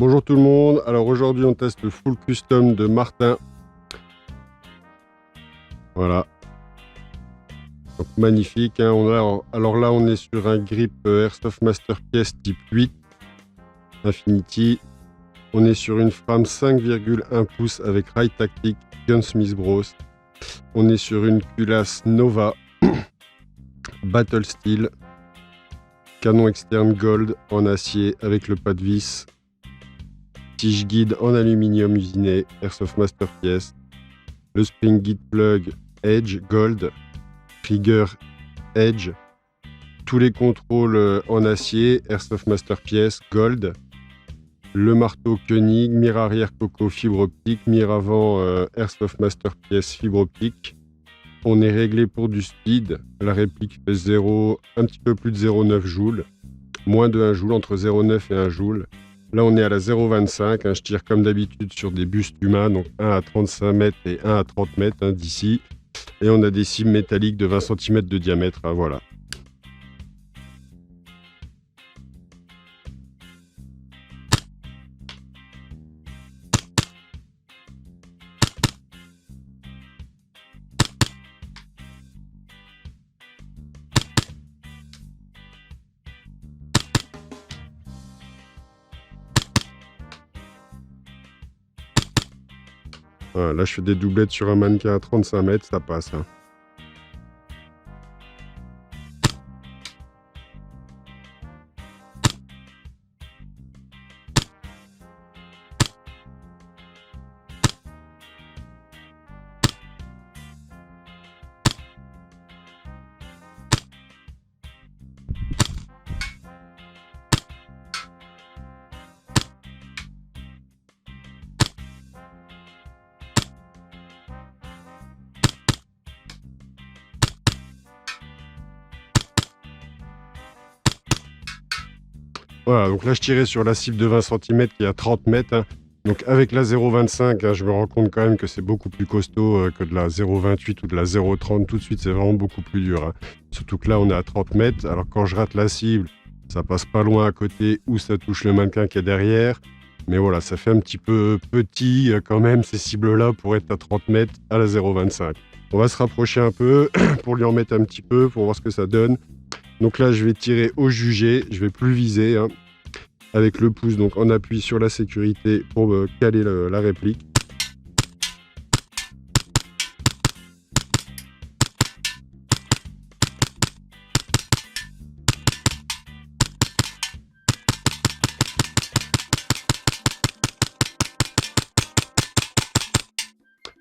Bonjour tout le monde, alors aujourd'hui on teste le full custom de Martin. Voilà. Donc magnifique, hein. Alors là on est sur un grip Airsoft Masterpiece type 8 Infinity. On est sur une frame 5,1 pouces avec rail tactique Gunsmith Bros. On est sur une culasse Nova Battle Steel, canon externe Gold en acier avec le pas de vis, tige guide en aluminium usiné Airsoft Masterpiece, le spring guide plug Edge Gold, trigger Edge, tous les contrôles en acier Airsoft Masterpiece Gold, le marteau Koenig, mire arrière Coco fibre optique, mire avant Airsoft Masterpiece fibre optique. On est réglé pour du speed, la réplique fait un petit peu plus de 0,9 joules, moins de 1 joule, entre 0,9 et 1 joule. Là on est à la 0,25, hein, je tire comme d'habitude sur des bustes humains, donc 1 à 35 mètres et 1 à 30 mètres hein, d'ici. Et on a des cibles métalliques de 20 cm de diamètre, hein, voilà. Voilà, là je fais des doublettes sur un mannequin à 35 mètres, ça passe. Hein. Voilà, donc là je tirais sur la cible de 20 cm qui est à 30 mètres. Hein. Donc avec la 0,25, hein, je me rends compte quand même que c'est beaucoup plus costaud que de la 0,28 ou de la 0,30. Tout de suite, c'est vraiment beaucoup plus dur. Hein. Surtout que là, on est à 30 mètres. Alors quand je rate la cible, ça passe pas loin à côté ou ça touche le mannequin qui est derrière. Mais voilà, ça fait un petit peu petit quand même ces cibles-là pour être à 30 mètres à la 0,25. On va se rapprocher un peu pour lui en mettre un petit peu pour voir ce que ça donne. Donc là, je vais tirer au jugé, je vais plus viser, hein, avec le pouce, donc on appuie sur la sécurité pour caler la réplique.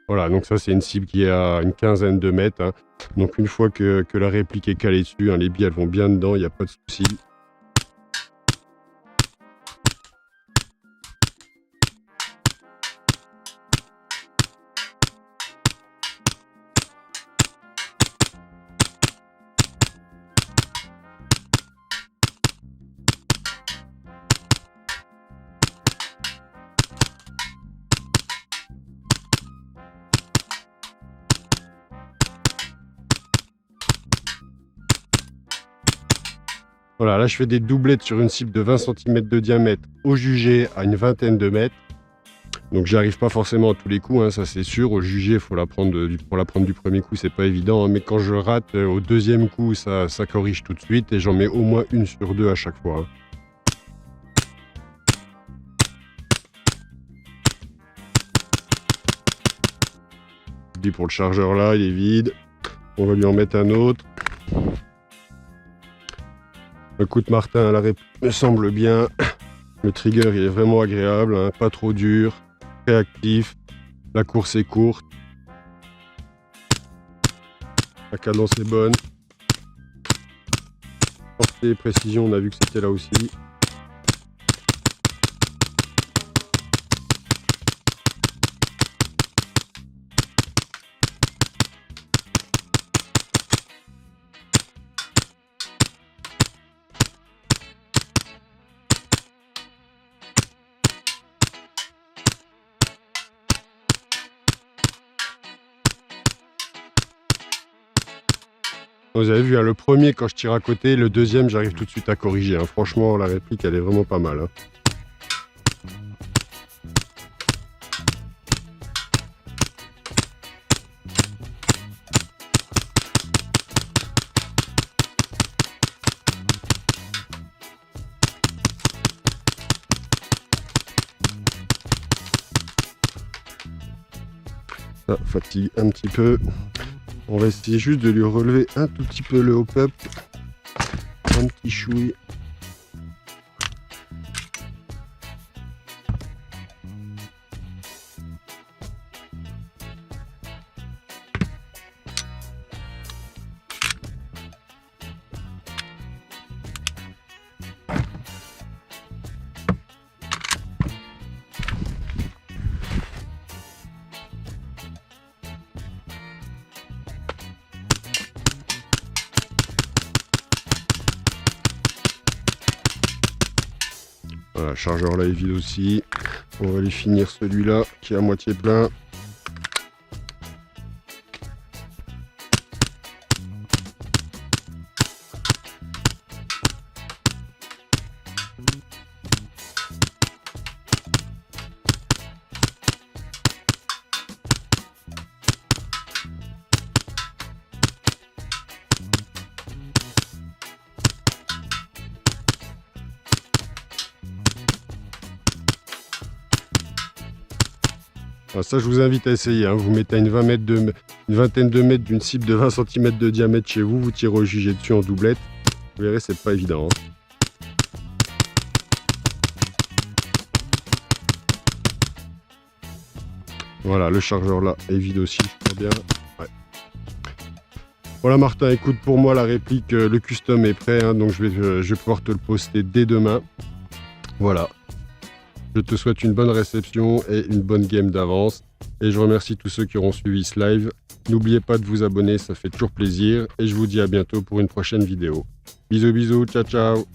Voilà, donc ça c'est une cible qui est à une quinzaine de mètres. Hein. Donc une fois que la réplique est calée dessus, hein, les billes elles vont bien dedans, il n'y a pas de souci. Voilà, là je fais des doublettes sur une cible de 20 cm de diamètre au jugé à une vingtaine de mètres. Donc j'y arrive pas forcément à tous les coups, hein, ça c'est sûr. Au jugé, pour la prendre du premier coup, c'est pas évident. Hein, mais quand je rate au deuxième coup, ça corrige tout de suite et j'en mets au moins une sur deux à chaque fois. Hein. Je dis pour le chargeur là, il est vide. On va lui en mettre un autre. Écoute Martin, la réplique me semble bien. Le trigger il est vraiment agréable, hein, pas trop dur, réactif. La course est courte. La cadence est bonne. Portée et précision, on a vu que c'était là aussi. Vous avez vu, hein, le premier, quand je tire à côté, le deuxième, j'arrive tout de suite à corriger. Hein. Franchement, la réplique, elle est vraiment pas mal. Hein. Ça fatigue un petit peu. On va essayer juste de lui relever un tout petit peu le hop-up. Un petit chouille. Voilà, chargeur là est vide aussi. On va aller finir celui-là qui est à moitié plein. Alors ça, je vous invite à essayer. Hein. Vous mettez à une vingtaine de mètres d'une cible de 20 cm de diamètre chez vous, vous tirez au jugé dessus en doublette. Vous verrez, c'est pas évident. Hein. Voilà, le chargeur là est vide aussi, je crois bien. Ouais. Voilà Martin, écoute, pour moi la réplique, le custom est prêt, hein, donc je vais pouvoir te le poster dès demain. Voilà. Je te souhaite une bonne réception et une bonne game d'avance. Et je remercie tous ceux qui auront suivi ce live. N'oubliez pas de vous abonner, ça fait toujours plaisir. Et je vous dis à bientôt pour une prochaine vidéo. Bisous, bisous, ciao, ciao.